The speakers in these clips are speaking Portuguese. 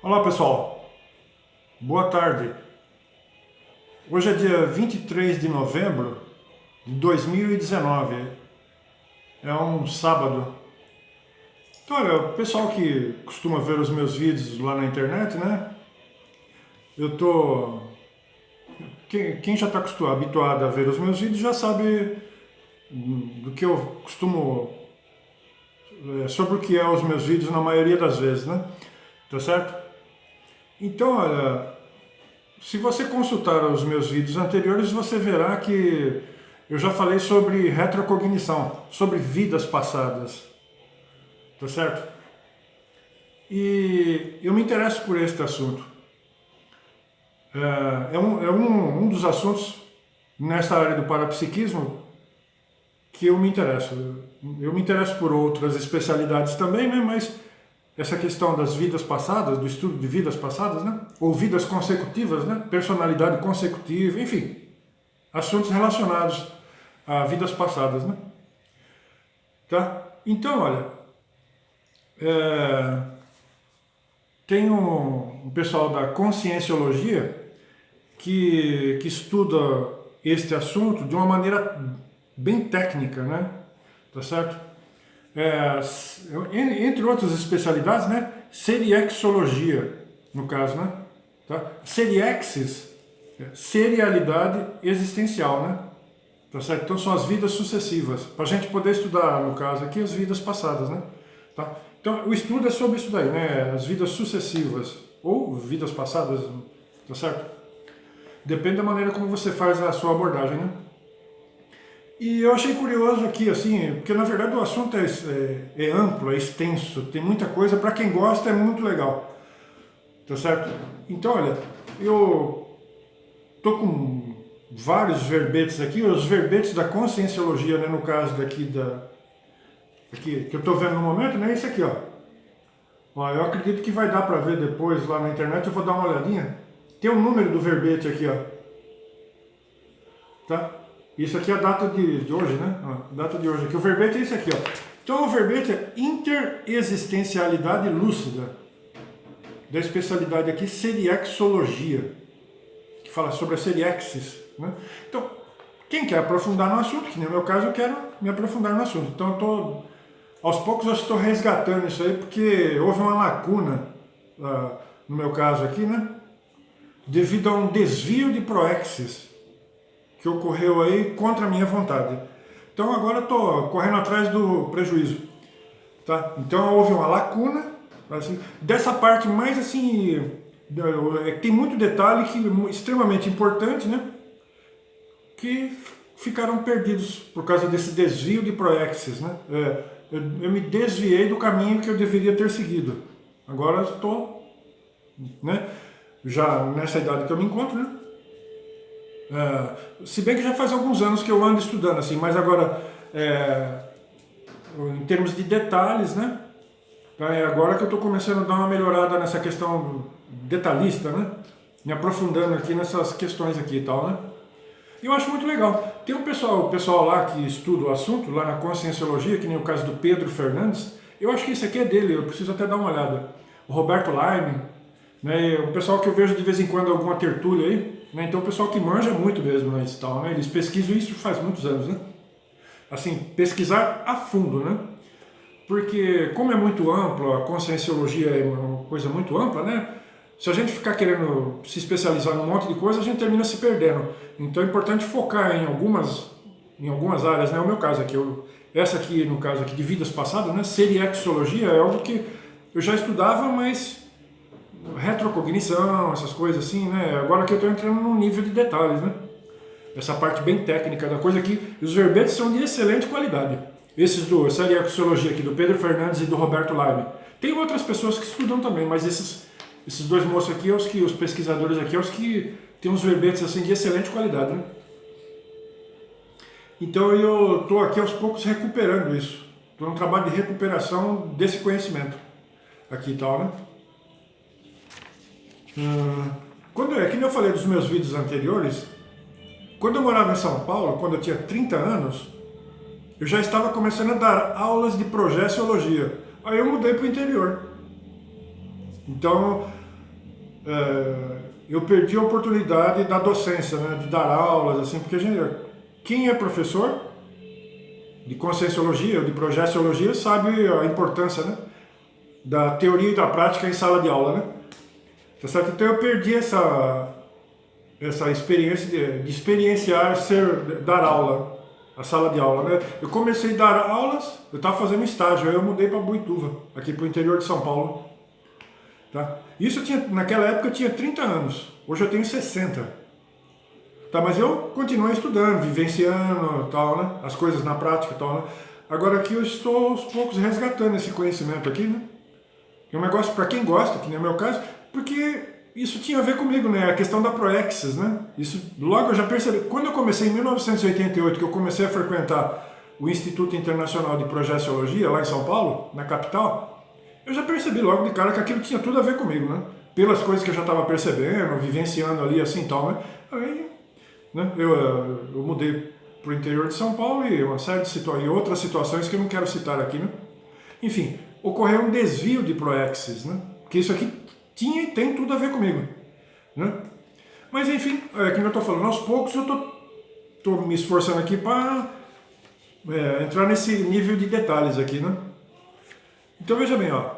Olá pessoal, boa tarde. Hoje é dia 23 de novembro de 2019, é um sábado. Então, olha, o pessoal que costuma ver os meus vídeos lá na internet, né? Eu tô. Quem já está habituado a ver os meus vídeos já sabe do que eu costumo. Sobre o que é os meus vídeos na maioria das vezes, né? Tá certo? Então, olha, se você consultar os meus vídeos anteriores, você verá que eu já falei sobre retrocognição, sobre vidas passadas, tá certo? E eu me interesso por este assunto. É um dos assuntos nessa área do parapsiquismo que eu me interesso. Eu me interesso por outras especialidades também, né? Mas essa questão das vidas passadas, do estudo de vidas passadas, né? Ou vidas consecutivas, né? Personalidade consecutiva, enfim, assuntos relacionados a vidas passadas, né? Tá? Então, olha, é, tem um pessoal da conscienciologia que estuda este assunto de uma maneira bem técnica, né? Tá certo? É, entre outras especialidades, né? Seriexologia, no caso, né? Tá? Seriexis, serialidade existencial, né? Tá certo? Então são as vidas sucessivas, para a gente poder estudar, no caso aqui, as vidas passadas, né? Tá? Então o estudo é sobre isso daí, né? As vidas sucessivas, ou vidas passadas, tá certo? Depende da maneira como você faz a sua abordagem, né? E eu achei curioso aqui, assim, porque na verdade o assunto é amplo, é extenso, tem muita coisa, para quem gosta é muito legal, tá certo? Então, olha, eu tô com vários verbetes aqui, os verbetes da conscienciologia, né, no caso aqui, que eu tô vendo no momento, né, esse aqui, ó. Ó, eu acredito que vai dar para ver depois lá na internet, eu vou dar uma olhadinha. Tem um número do verbete aqui, ó. Tá? Isso aqui é a data de hoje, né? A data de hoje aqui. O verbete é esse aqui, ó. Então o verbete é interexistencialidade lúcida, da especialidade aqui seriexologia, que fala sobre a seriexis, né? Então, quem quer aprofundar no assunto, que no meu caso eu quero me aprofundar no assunto. Então eu tô, aos poucos eu estou resgatando isso aí, porque houve uma lacuna, no meu caso aqui, né? Devido a um desvio de proexis que ocorreu aí contra a minha vontade. Então agora estou correndo atrás do prejuízo, tá? Então houve uma lacuna, assim, dessa parte mais assim, tem muito detalhe que extremamente importante, né? Que ficaram perdidos por causa desse desvio de proexis, né? Eu me desviei do caminho que eu deveria ter seguido. Agora estou, né? Já nessa idade que eu me encontro, né? Se bem que já faz alguns anos que eu ando estudando assim, mas agora em termos de detalhes, né? É agora que eu estou começando a dar uma melhorada nessa questão detalhista, né? Me aprofundando aqui nessas questões aqui e tal, né? E eu acho muito legal. Tem o pessoal lá que estuda o assunto, lá na Conscienciologia, que nem o caso do Pedro Fernandes. Eu acho que esse aqui é dele, eu preciso até dar uma olhada. O Roberto Laime, né? O pessoal que eu vejo de vez em quando alguma tertúlia aí, né? Então o pessoal que manja muito mesmo, né? Isso, tal, né? Eles pesquisam isso faz muitos anos, né? Assim, pesquisar a fundo, né? Porque como é muito amplo, a conscienciologia é uma coisa muito ampla, né? Se a gente ficar querendo se especializar num monte de coisa, a gente termina se perdendo. Então é importante focar em algumas áreas, né? O meu caso aqui, essa aqui, no caso aqui de vidas passadas, né? Seriexologia é algo que eu já estudava, mas retrocognição, essas coisas assim, né? Agora que eu estou entrando num nível de detalhes, né? Essa parte bem técnica da coisa aqui, os verbetes são de excelente qualidade. Essa Seriexologia aqui do Pedro Fernandes e do Roberto Laime. Tem outras pessoas que estudam também, mas esses dois moços aqui, os pesquisadores aqui, os que têm uns verbetes assim de excelente qualidade, né? Então eu estou aqui aos poucos recuperando isso. Estou num trabalho de recuperação desse conhecimento aqui e tal, né? Que eu falei dos meus vídeos anteriores, quando eu morava em São Paulo, quando eu tinha 30 anos, eu já estava começando a dar aulas de projeciologia. Aí eu mudei para o interior. Então, eu perdi a oportunidade da docência, né, de dar aulas, assim, porque quem é professor de conscienciologia ou de projeciologia sabe a importância, né, da teoria e da prática em sala de aula, né? Tá certo? Então eu perdi essa experiência de experienciar dar aula, a sala de aula, né? Eu comecei a dar aulas, eu estava fazendo estágio, aí eu mudei para Boituva, aqui para o interior de São Paulo. Tá? Isso naquela época eu tinha 30 anos, hoje eu tenho 60. Tá, mas eu continuo estudando, vivenciando, tal, né? As coisas na prática, tal, né? Agora aqui eu estou aos poucos resgatando esse conhecimento aqui, né? É um negócio para quem gosta, que nem é o meu caso, porque isso tinha a ver comigo, né? A questão da Proexis, né? Isso logo eu já percebi. Quando eu comecei em 1988, que eu comecei a frequentar o Instituto Internacional de Projeciologia lá em São Paulo, na capital, eu já percebi logo de cara que aquilo tinha tudo a ver comigo, né? Pelas coisas que eu já estava percebendo, vivenciando ali assim e tal, né? Aí, né? Eu mudei para o interior de São Paulo e uma série de situações, e outras situações que eu não quero citar aqui, né? Enfim, ocorreu um desvio de Proexis, né? Porque isso aqui tinha e tem tudo a ver comigo, né? Mas enfim, como eu estou falando, aos poucos eu estou me esforçando aqui para entrar nesse nível de detalhes aqui, né? Então veja bem, ó,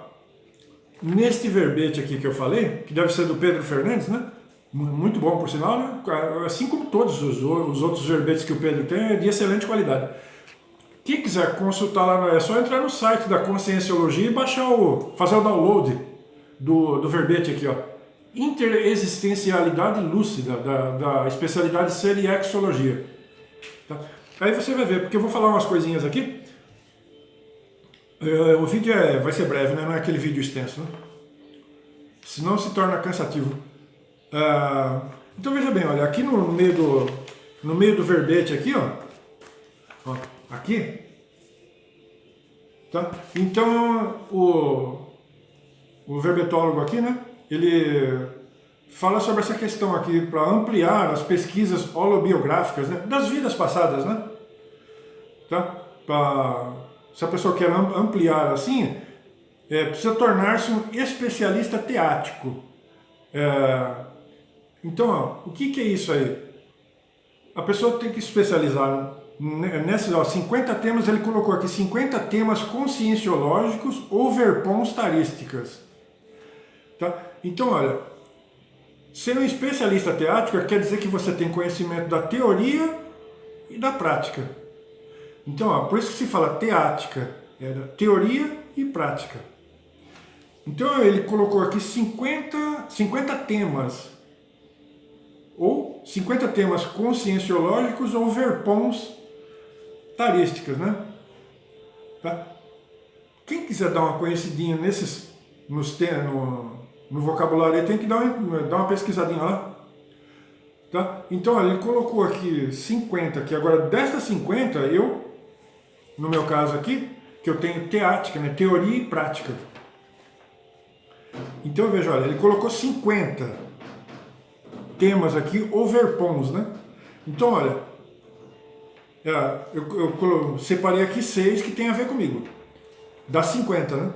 neste verbete aqui que eu falei, que deve ser do Pedro Fernandes, né? Muito bom por sinal, né? Assim como todos os outros verbetes que o Pedro tem, é de excelente qualidade. Quem quiser consultar lá, é só entrar no site da Conscienciologia e fazer o download do verbete aqui, ó. Interexistencialidade lúcida, da especialidade Seriexologia. Tá? Aí você vai ver, porque eu vou falar umas coisinhas aqui. O vídeo vai ser breve, né? Não é aquele vídeo extenso, né? Senão se torna cansativo. Então veja bem, olha, aqui no meio do verbete aqui, ó, aqui, tá? Então o verbetólogo aqui, né? Ele fala sobre essa questão aqui para ampliar as pesquisas holobiográficas, né, das vidas passadas, né? Tá? Se a pessoa quer ampliar assim, precisa tornar-se um especialista teático. Então, ó, o que é isso aí? A pessoa tem que especializar nesses 50 temas, ele colocou aqui 50 temas conscienciológicos ou verpons tarísticas. Tá? Então, olha, ser um especialista teático quer dizer que você tem conhecimento da teoria e da prática. Então, ó, por isso que se fala teática, teoria e prática. Então ele colocou aqui 50 temas, ou 50 temas conscienciológicos ou verpons tarísticas, né? Tá? Quem quiser dar uma conhecidinha no vocabulário aí, tem que dar uma pesquisadinha lá. Tá? Então ele colocou aqui 50, que agora destas 50, no meu caso aqui, que eu tenho teática, né? Teoria e prática. Então veja, olha, ele colocou 50 temas aqui, ou verpons, né? Então olha, eu separei aqui 6 que tem a ver comigo, das 50, né?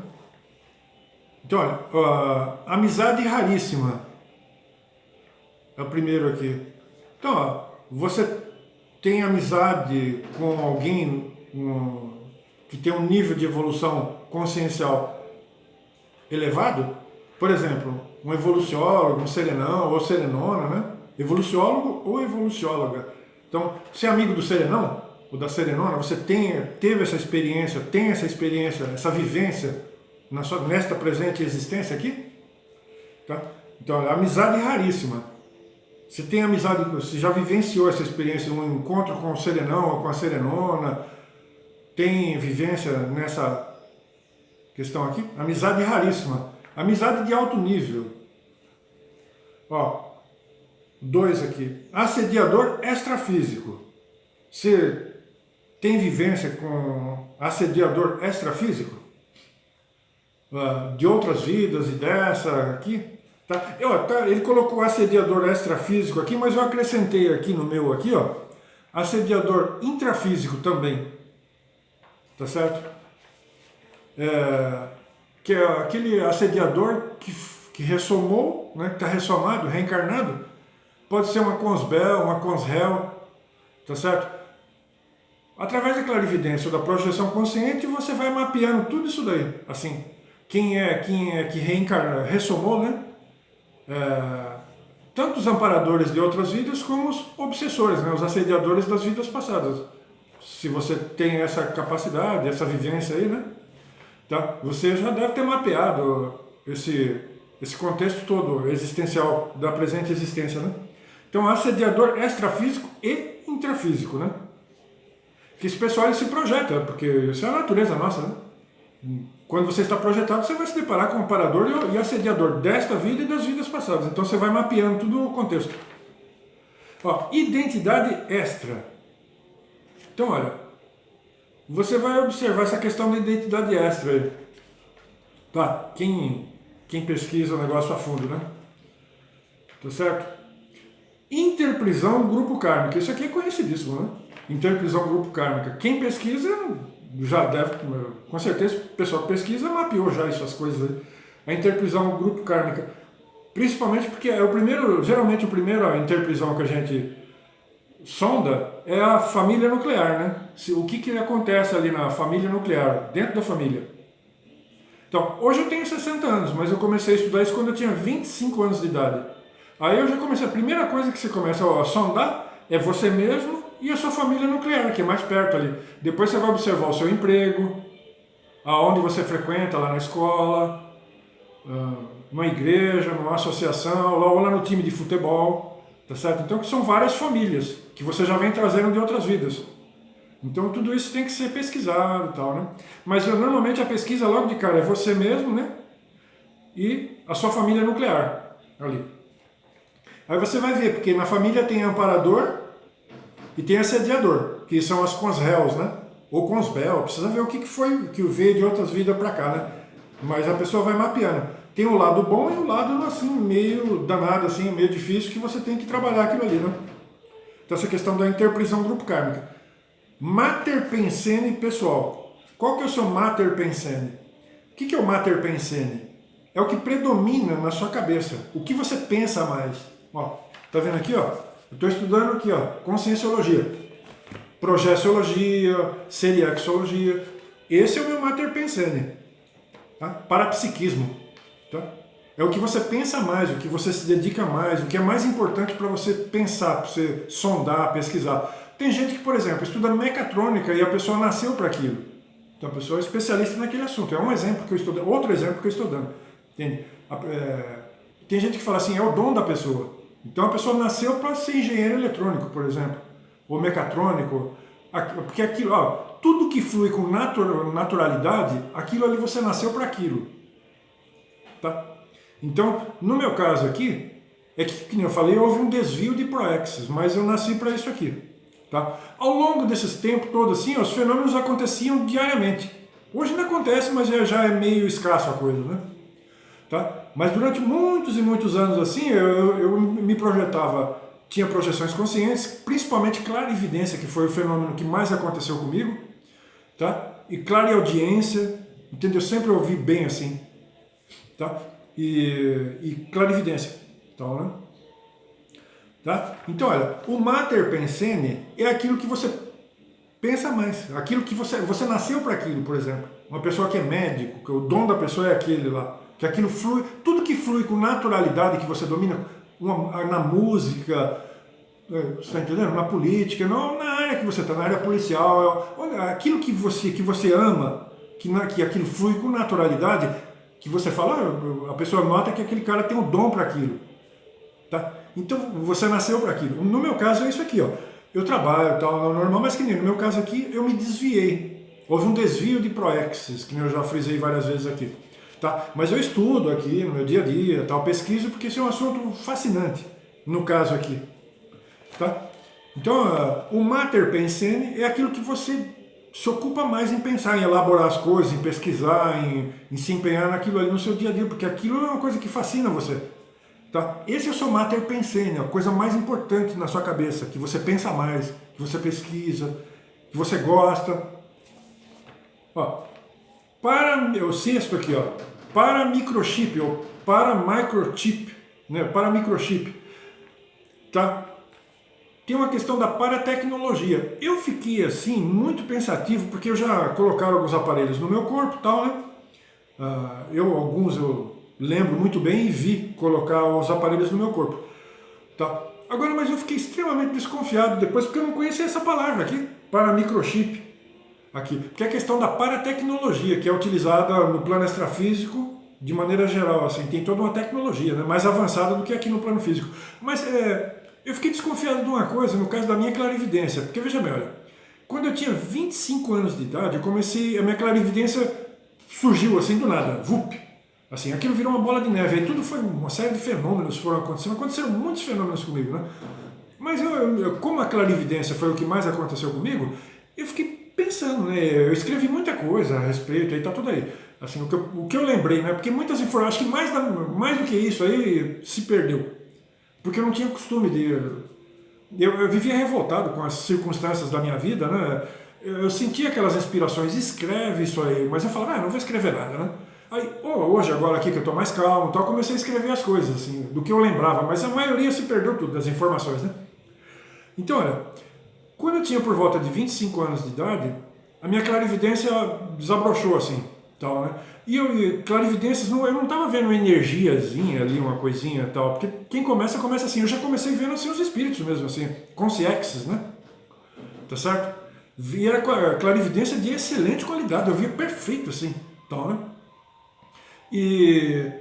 Então olha, amizade raríssima, é o primeiro aqui. Então, ó, você tem amizade com alguém que tem um nível de evolução consciencial elevado? Por exemplo, um evoluciólogo, um serenão ou serenona, né? Evoluciólogo ou evolucióloga. Então, se é amigo do serenão ou da serenona, você teve essa experiência, tem essa experiência, essa vivência nesta presente existência aqui? Tá? Então, amizade raríssima. Você tem amizade, você já vivenciou essa experiência, um encontro com o serenão ou com a serenona, tem vivência nessa questão aqui? Amizade raríssima. Amizade de alto nível. Ó, 2 aqui. Assediador extrafísico. Você tem vivência com assediador extrafísico? De outras vidas e dessa aqui? Tá? Ele colocou assediador extrafísico aqui, mas eu acrescentei aqui no meu aqui, ó, assediador intrafísico também. Tá certo? Que é aquele assediador que ressomou, né, que está ressomado, reencarnado, pode ser uma consbel, uma consrel, tá certo? Através da clarividência ou da projeção consciente, você vai mapeando tudo isso daí. Assim, quem é que reencarna, ressomou, né? Tanto os amparadores de outras vidas como os obsessores, né? Os assediadores das vidas passadas. Se você tem essa capacidade, essa vivência aí, né? Tá? Você já deve ter mapeado esse contexto todo existencial da presente existência, né? Então, assediador extrafísico e intrafísico, né? Que esse pessoal ele se projeta, porque isso é a natureza nossa, né? Quando você está projetado, você vai se deparar com o amparador e assediador desta vida e das vidas passadas. Então você vai mapeando tudo o contexto. Ó, identidade extra. Então, olha, você vai observar essa questão da identidade extra aí. Tá? Quem pesquisa o negócio a fundo, né? Tá certo? Interprisão grupo kármica. Isso aqui é conhecidíssimo, né? Interprisão grupo kármica. Quem pesquisa já deve, com certeza, o pessoal que pesquisa mapeou já essas coisas aí. A interprisão grupo kármica, principalmente porque é o primeiro, geralmente a primeira interprisão que a gente sonda é a família nuclear, né? O que acontece ali na família nuclear, dentro da família. Então, hoje eu tenho 60 anos, mas eu comecei a estudar isso quando eu tinha 25 anos de idade. Aí eu já comecei, a primeira coisa que você começa a sondar é você mesmo e a sua família nuclear, que é mais perto ali. Depois você vai observar o seu emprego, aonde você frequenta, lá na escola, numa igreja, numa associação, ou lá no time de futebol, tá certo? Então são várias famílias que você já vem trazendo de outras vidas. Então tudo isso tem que ser pesquisado e tal, né? Mas normalmente a pesquisa logo de cara é você mesmo, né? E a sua família nuclear, ali. Aí você vai ver, porque na família tem amparador e tem assediador, que são as consréus, né? Ou consbel, precisa ver o que foi que veio de outras vidas para cá, né? Mas a pessoa vai mapeando. Tem o lado bom e o lado assim, meio danado, assim, meio difícil, que você tem que trabalhar aquilo ali, né? Então essa questão da interprisão grupo kármica. Mater Pensene pessoal. Qual que é o seu Mater Pensene? O que é o Mater Pensene? É o que predomina na sua cabeça. O que você pensa mais. Ó, tá vendo aqui, ó? Eu estou estudando aqui, ó, Conscienciologia, Projeciologia, Seriexologia. Esse é o meu Mater Pensene. Tá? Parapsiquismo. Tá? É o que você pensa mais, o que você se dedica mais, o que é mais importante para você pensar, para você sondar, pesquisar. Tem gente que, por exemplo, estuda mecatrônica e a pessoa nasceu para aquilo. Então a pessoa é especialista naquele assunto. É um exemplo que eu estou dando, outro exemplo que eu estou dando. Entende? Tem gente que fala assim, é o dom da pessoa. Então a pessoa nasceu para ser engenheiro eletrônico, por exemplo, ou mecatrônico, porque aquilo, ó, tudo que flui com naturalidade, aquilo ali você nasceu para aquilo. Tá? Então, no meu caso aqui, é que, como eu falei, houve um desvio de proexis, mas eu nasci para isso aqui. Tá? Ao longo desses tempos todos, assim, os fenômenos aconteciam diariamente. Hoje não acontece, mas já é meio escasso a coisa, né? Tá? Mas durante muitos e muitos anos assim, eu me projetava, tinha projeções conscientes, principalmente clarividência, que foi o fenômeno que mais aconteceu comigo, tá? E clareaudiência, entendeu? Eu sempre ouvi bem assim, tá? E clarividência, então, né? Tá? Então, olha, o Mater Pensene é aquilo que você pensa mais, aquilo que você nasceu para aquilo, por exemplo. Uma pessoa que é médico, que o dom da pessoa é aquele lá, que aquilo flui, tudo que flui com naturalidade, que você domina na música, você está entendendo? Na política, não na área que você está, na área policial, aquilo que você ama, que aquilo flui com naturalidade, que você fala, a pessoa nota que aquele cara tem um dom para aquilo. Tá? Então você nasceu para aquilo. No meu caso é isso aqui, ó. Eu trabalho, tal, normal, mas que nem no meu caso aqui eu me desviei. Houve um desvio de proexis, que eu já frisei várias vezes aqui. Tá? Mas eu estudo aqui no meu dia a dia, tal, pesquiso, porque isso é um assunto fascinante, no caso aqui. Tá? Então, o Mater Pensene é aquilo que você se ocupa mais em pensar, em elaborar as coisas, em pesquisar, em se empenhar naquilo ali no seu dia a dia, porque aquilo é uma coisa que fascina você. Tá? Esse é o seu Mater Pensene, a coisa mais importante na sua cabeça, que você pensa mais, que você pesquisa, que você gosta. Ó, para o sexto aqui, ó, para microchip, ou para microchip, né? Para microchip, tá? Tem uma questão da paratecnologia. Eu fiquei assim muito pensativo porque eu já colocaram alguns aparelhos no meu corpo, tal, né? Alguns eu lembro muito bem e vi colocar os aparelhos no meu corpo, tá? Agora, mas eu fiquei extremamente desconfiado depois porque eu não conhecia essa palavra aqui, para microchip, aqui, que é a questão da paratecnologia, que é utilizada no plano extrafísico de maneira geral, assim, tem toda uma tecnologia, né, mais avançada do que aqui no plano físico. Mas eu fiquei desconfiado de uma coisa, no caso da minha clarividência, porque veja bem, olha, quando eu tinha 25 anos de idade, a minha clarividência surgiu assim do nada, vup, assim, aquilo virou uma bola de neve, aí tudo foi, uma série de fenômenos foram acontecendo, aconteceram muitos fenômenos comigo, né? Mas como a clarividência foi o que mais aconteceu comigo, eu fiquei pensando, né? Eu escrevi muita coisa a respeito, aí tá tudo aí. Assim, o que eu lembrei, né? Porque muitas informações, acho que mais do que isso aí se perdeu. Porque eu não tinha costume de... Eu vivia revoltado com as circunstâncias da minha vida, né? Eu sentia aquelas inspirações, escreve isso aí, mas eu falava, não vou escrever nada, né? Aí, hoje, agora aqui que eu tô mais calmo, eu comecei a escrever as coisas, assim, do que eu lembrava, mas a maioria se perdeu tudo, das informações, né? Então, olha, quando eu tinha por volta de 25 anos de idade, a minha clarividência desabrochou assim, tal, né? E clarividências, eu não estava vendo energiazinha ali, uma coisinha tal, porque quem começa assim, eu já comecei vendo assim os espíritos mesmo, assim, consciexes, né? Tá certo? E era clarividência de excelente qualidade, eu via perfeito assim, tal, né? E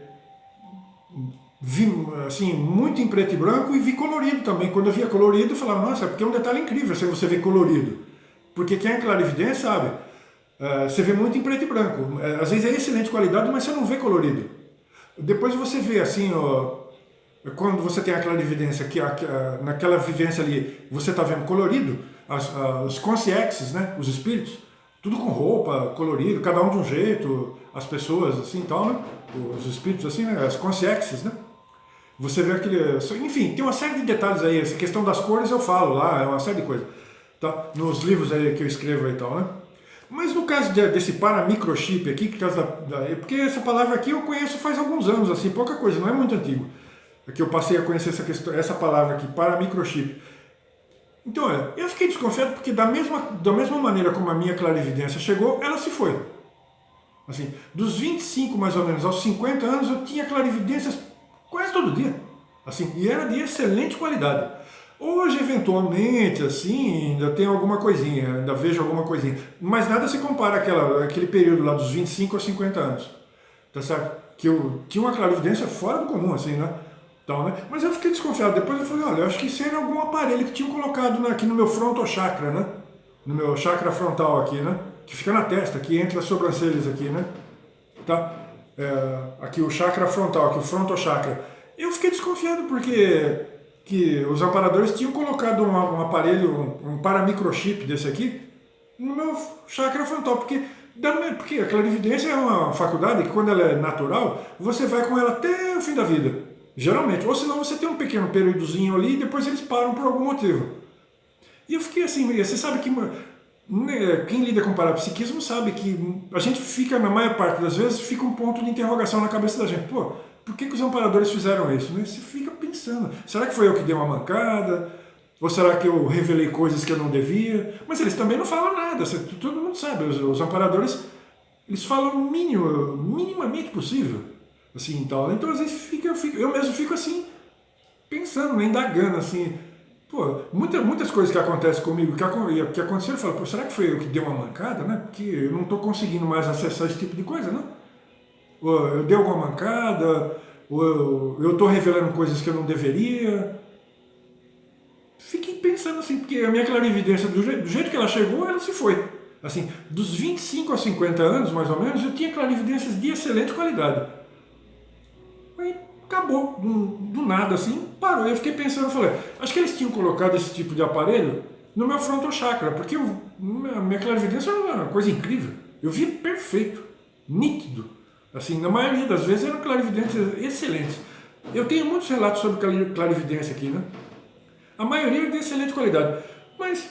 vi assim, muito em preto e branco e vi colorido também. Quando eu via colorido, eu falava, nossa, porque é um detalhe incrível se você vê colorido. Porque quem é clarividente sabe, você vê muito em preto e branco. Às vezes é excelente qualidade, mas você não vê colorido. Depois você vê assim, quando você tem a clarividência, naquela vivência ali, você está vendo colorido, os consciexes, né, os espíritos, tudo com roupa, colorido, cada um de um jeito, as pessoas assim e tal, né, os espíritos assim, né, as consciexes, né. Você vê aquele... Enfim, tem uma série de detalhes aí, essa questão das cores eu falo lá, é uma série de coisas, tá? Nos livros aí que eu escrevo e tal, né? Mas no caso desse paramicrochip aqui, porque essa palavra aqui eu conheço faz alguns anos, assim, pouca coisa, não é muito antigo. É que eu passei a conhecer essa palavra aqui, paramicrochip. Então, olha, eu fiquei desconfiado porque da mesma maneira como a minha clarividência chegou, ela se foi. Assim, dos 25 mais ou menos aos 50 anos eu tinha clarividências quase todo dia, assim, e era de excelente qualidade. Hoje, eventualmente, assim, ainda tem alguma coisinha, ainda vejo alguma coisinha, mas nada se compara àquele período lá dos 25 a 50 anos, tá certo? Que eu tinha uma clarividência fora do comum, assim, né? Então, né? Mas eu fiquei desconfiado, depois eu falei, olha, eu acho que isso era algum aparelho que tinham colocado aqui no meu frontochakra, né? No meu chakra frontal aqui, né? Que fica na testa, aqui entre as sobrancelhas aqui, né? Tá? Aqui o chakra frontal, aqui o frontochakra. Eu fiquei desconfiado porque os amparadores tinham colocado um aparelho, um paramicrochip desse aqui, no meu chakra frontal, porque a clarividência é uma faculdade que quando ela é natural, você vai com ela até o fim da vida, geralmente, ou senão você tem um pequeno períodozinho ali e depois eles param por algum motivo. E eu fiquei assim, você sabe que quem lida com parapsiquismo sabe que a gente fica, na maior parte das vezes, fica um ponto de interrogação na cabeça da gente. Pô, por que os amparadores fizeram isso? Você fica pensando, será que foi eu que dei uma mancada? Ou será que eu revelei coisas que eu não devia? Mas eles também não falam nada, todo mundo sabe, os amparadores, eles falam o minimamente possível. Assim, então às vezes eu mesmo fico assim, pensando, né, indagando, assim, pô, muitas coisas que acontecem comigo, que aconteceram, eu falo, pô, será que foi eu que dei uma mancada, né? Porque eu não estou conseguindo mais acessar esse tipo de coisa, né? Ou eu dei alguma mancada, ou eu estou revelando coisas que eu não deveria. Fiquei pensando assim, porque a minha clarividência, do jeito que ela chegou, ela se foi. Assim, dos 25 a 50 anos, mais ou menos, eu tinha clarividências de excelente qualidade. Aí acabou, do nada assim, parou. Eu fiquei pensando, falei, acho que eles tinham colocado esse tipo de aparelho no meu frontochakra, porque a minha clarividência era uma coisa incrível. Eu via perfeito, nítido. Assim, na maioria das vezes eram clarividências excelentes. Eu tenho muitos relatos sobre clarividência aqui, né? A maioria é de excelente qualidade. Mas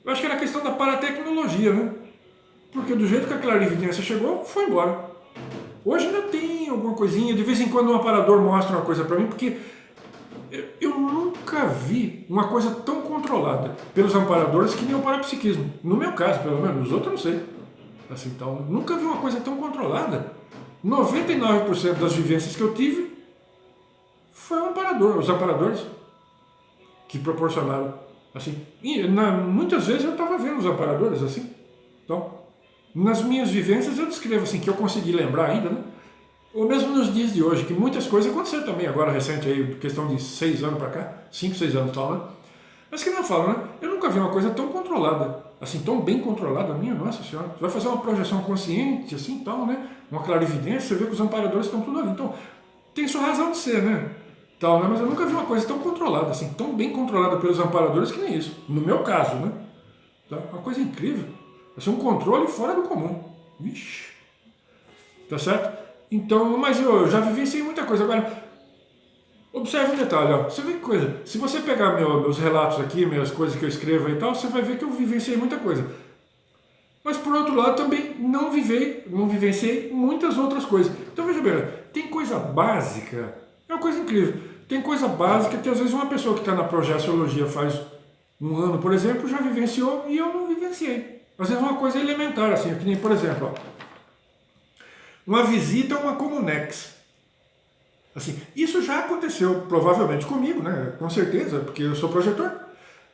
eu acho que era questão da paratecnologia, né? Porque do jeito que a clarividência chegou, foi embora. Hoje ainda tem alguma coisinha, de vez em quando um aparador mostra uma coisa para mim, porque eu nunca vi uma coisa tão controlada pelos amparadores que nem o parapsiquismo. No meu caso, pelo menos, nos outros eu não sei. Assim, então, nunca vi uma coisa tão controlada. 99% das vivências que eu tive foi um amparador, os amparadores que proporcionaram. Assim, e muitas vezes eu estava vendo os amparadores assim. Então, nas minhas vivências eu descrevo assim, que eu consegui lembrar ainda, né? Ou mesmo nos dias de hoje, que muitas coisas aconteceram também, agora recente aí, questão de 6 anos para cá, 5, 6 anos e tal, né? Mas que não falo, né? Eu nunca vi uma coisa tão controlada, assim, tão bem controlada, minha nossa senhora. Você vai fazer uma projeção consciente, assim, tal, né? Uma clarividência, você vê que os amparadores estão tudo ali. Então, tem sua razão de ser, né? Tal, né? Mas eu nunca vi uma coisa tão controlada, assim, tão bem controlada pelos amparadores que nem isso. No meu caso, né? Tá? Uma coisa incrível. Vai ser um controle fora do comum. Vixe. Tá certo? Então, mas eu já vivenciei muita coisa. Agora, observe um detalhe, ó. Você vê que coisa. Se você pegar meus relatos aqui, minhas coisas que eu escrevo e tal, você vai ver que eu vivenciei muita coisa. Mas por outro lado também não vivenciei muitas outras coisas. Então veja bem, tem coisa básica, é uma coisa incrível. Tem coisa básica que às vezes uma pessoa que está na projeciologia faz um ano, por exemplo, já vivenciou e eu não vivenciei. Às vezes é uma coisa elementar, assim, que nem, por exemplo, ó, uma visita a uma Comunex. Assim, isso já aconteceu provavelmente comigo, né? Com certeza, porque eu sou projetor,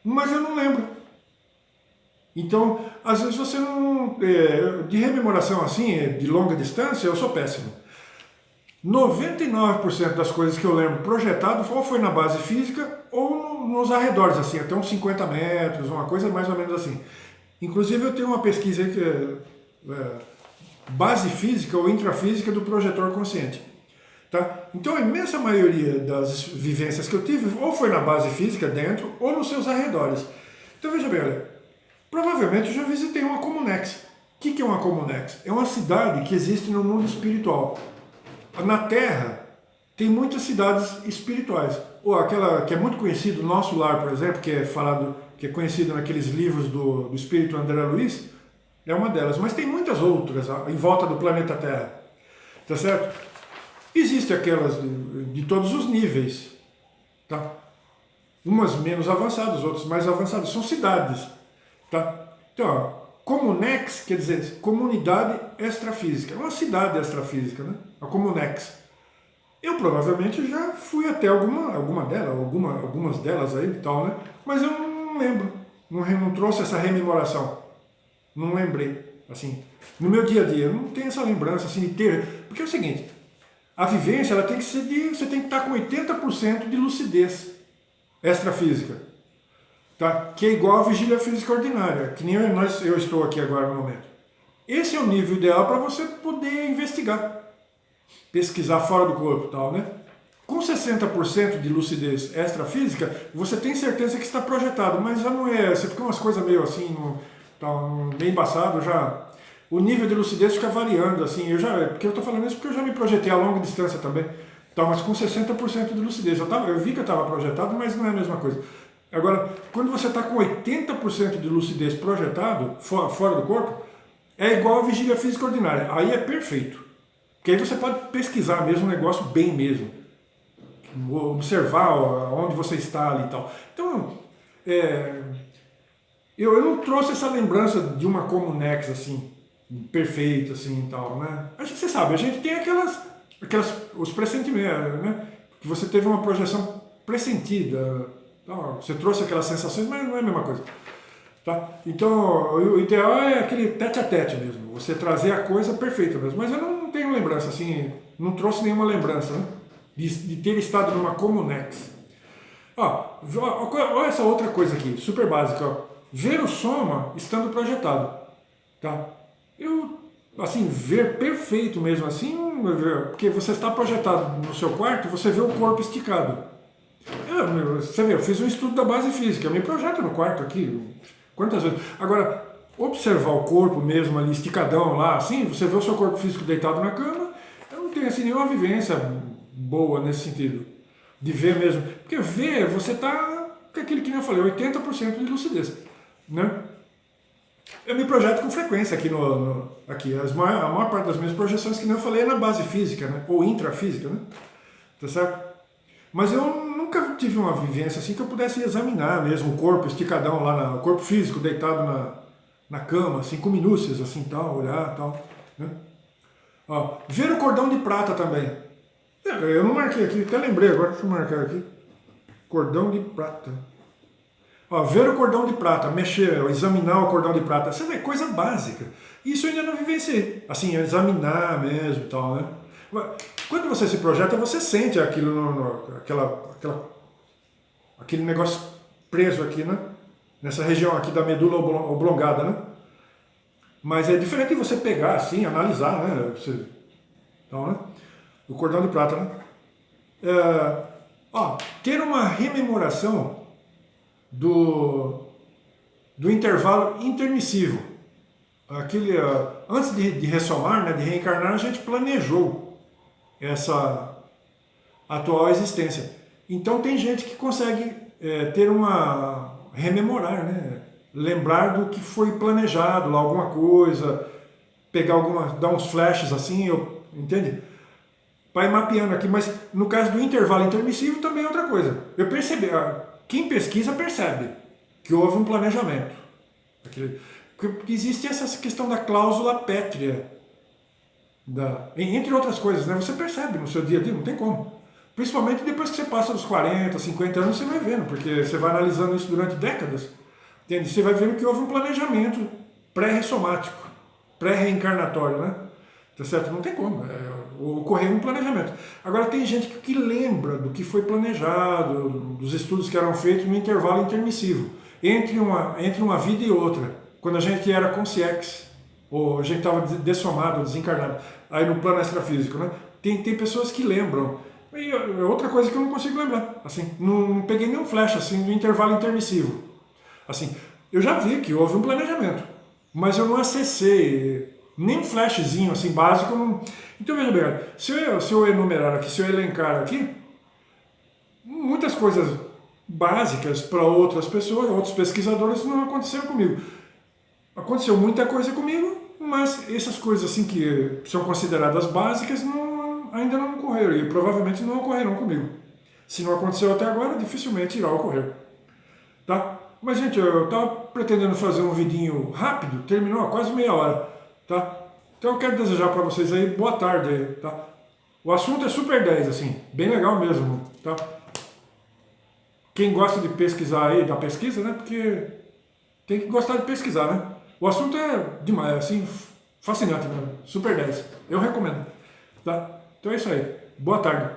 mas eu não lembro. Então, às vezes você não... de rememoração assim, de longa distância, eu sou péssimo. 99% das coisas que eu lembro projetado ou foi na base física ou nos arredores, assim, até uns 50 metros, uma coisa mais ou menos assim. Inclusive eu tenho uma pesquisa aí que é base física ou intrafísica do projetor consciente. Tá? Então a imensa maioria das vivências que eu tive ou foi na base física dentro ou nos seus arredores. Então veja bem, olha, provavelmente eu já visitei uma Comunex. O que é uma Comunex? É uma cidade que existe no mundo espiritual. Na Terra tem muitas cidades espirituais. Ou aquela que é muito conhecida, Nosso Lar, por exemplo, que é falado, que é conhecido naqueles livros do espírito André Luiz, é uma delas. Mas tem muitas outras em volta do planeta Terra. Tá certo? Existem aquelas de todos os níveis. Tá? Umas menos avançadas, outras mais avançadas. São cidades. Tá? Então, ó, Comunex quer dizer comunidade extrafísica. É uma cidade extrafísica, né? A Comunex. Eu provavelmente já fui até alguma delas, algumas delas aí e tal, né? Mas eu não lembro. Não trouxe essa rememoração. Não lembrei. Assim, no meu dia a dia, eu não tenho essa lembrança assim de ter. Porque é o seguinte, a vivência ela tem que ser você tem que estar com 80% de lucidez extrafísica. Tá? Que é igual à vigília física ordinária, que nem eu estou aqui agora no momento. Esse é o nível ideal para você poder investigar, pesquisar fora do corpo e tal, né? Com 60% de lucidez extrafísica, você tem certeza que está projetado, mas já não é, você fica umas coisas meio assim, meio embaçado, já o nível de lucidez fica variando, assim, porque eu estou falando isso porque eu já me projetei a longa distância também, tá, mas com 60% de lucidez, eu vi que eu estava projetado, mas não é a mesma coisa. Agora, quando você está com 80% de lucidez projetado, fora do corpo, é igual a vigília física ordinária. Aí é perfeito. Porque aí você pode pesquisar mesmo um negócio bem mesmo. Observar onde você está ali e tal. Então, eu não trouxe essa lembrança de uma Comunex assim, perfeita assim e tal, né? Você sabe, a gente tem os pressentimentos, né? Que você teve uma projeção pressentida. Você trouxe aquelas sensações, mas não é a mesma coisa. Tá? Então, o ideal é aquele tete-a-tete mesmo, você trazer a coisa perfeita mesmo. Mas eu não tenho lembrança, assim, não trouxe nenhuma lembrança, né? De ter estado numa Comunex. Olha essa outra coisa aqui, super básica. Ó. Ver o soma estando projetado. Tá? Assim, ver perfeito mesmo assim, porque você está projetado no seu quarto, você vê o corpo esticado. Você vê, eu fiz um estudo da base física, eu me projeto no quarto aqui, quantas vezes? Agora, observar o corpo mesmo ali, esticadão lá, assim, você vê o seu corpo físico deitado na cama, eu não tenho assim nenhuma vivência boa nesse sentido, de ver mesmo. Porque ver, você tá com aquilo que eu falei, 80% de lucidez, né? Eu me projeto com frequência aqui aqui. A maior parte das minhas projeções, que nem eu falei, é na base física, né? Ou intrafísica, né? Tá certo? Mas eu nunca tive uma vivência assim que eu pudesse examinar mesmo o corpo esticadão lá, o corpo físico deitado na cama, assim, com minúcias, assim, tal, olhar, tal, né? Ó, ver o cordão de prata também. Eu não marquei aqui, até lembrei agora, deixa eu marcar aqui. Cordão de prata. Ó, ver o cordão de prata, mexer, examinar o cordão de prata, você vê, coisa básica. Isso eu ainda não vivenciei. Assim, examinar mesmo e tal, né? Quando você se projeta, você sente aquilo, aquele negócio preso aqui, né? Nessa região aqui da medula oblongada, né? Mas é diferente de você pegar assim, analisar, né? Então, né? O cordão de prata, né? Ó, ter uma rememoração do intervalo intermissivo. Antes de ressomar, né, de reencarnar, a gente planejou essa atual existência. Então tem gente que consegue ter rememorar, né? Lembrar do que foi planejado, lá, alguma coisa, dar uns flashes assim, entende? Vai mapeando aqui, mas no caso do intervalo intermissivo também é outra coisa. Eu percebi, quem pesquisa percebe que houve um planejamento. Porque existe essa questão da cláusula pétrea, entre outras coisas, né? Você percebe no seu dia a dia, não tem como. Principalmente depois que você passa dos 40, 50 anos, você vai vendo, porque você vai analisando isso durante décadas, entende? Você vai vendo que houve um planejamento pré-ressomático, pré-reencarnatório, né? Tá certo? Não tem como. Ocorreu um planejamento. Agora tem gente que lembra do que foi planejado, dos estudos que eram feitos no intervalo intermissivo, entre uma vida e outra, quando a gente era consciex, ou a gente estava dessomado, desencarnado, aí no plano extrafísico, né? Tem pessoas que lembram. E outra coisa que eu não consigo lembrar, assim, não peguei nenhum flash assim do intervalo intermissivo. Assim, eu já vi que houve um planejamento, mas eu não acessei nem um flashzinho assim básico. Então veja bem, se eu enumerar aqui, se eu elencar aqui, muitas coisas básicas para outras pessoas, outros pesquisadores, não aconteceram comigo. Aconteceu muita coisa comigo, mas essas coisas assim que são consideradas básicas ainda não ocorreram e provavelmente não ocorrerão comigo. Se não aconteceu até agora, dificilmente irá ocorrer. Tá? Mas, gente, eu estava pretendendo fazer um vidinho rápido, terminou há quase meia hora. Tá? Então eu quero desejar para vocês aí boa tarde. Aí, tá? O assunto é super 10, assim, bem legal mesmo. Tá? Quem gosta de pesquisar aí, da pesquisa, né? Porque tem que gostar de pesquisar, né? O assunto é demais, assim, fascinante, né? Super 10. Eu recomendo. Tá? Então é isso aí. Boa tarde.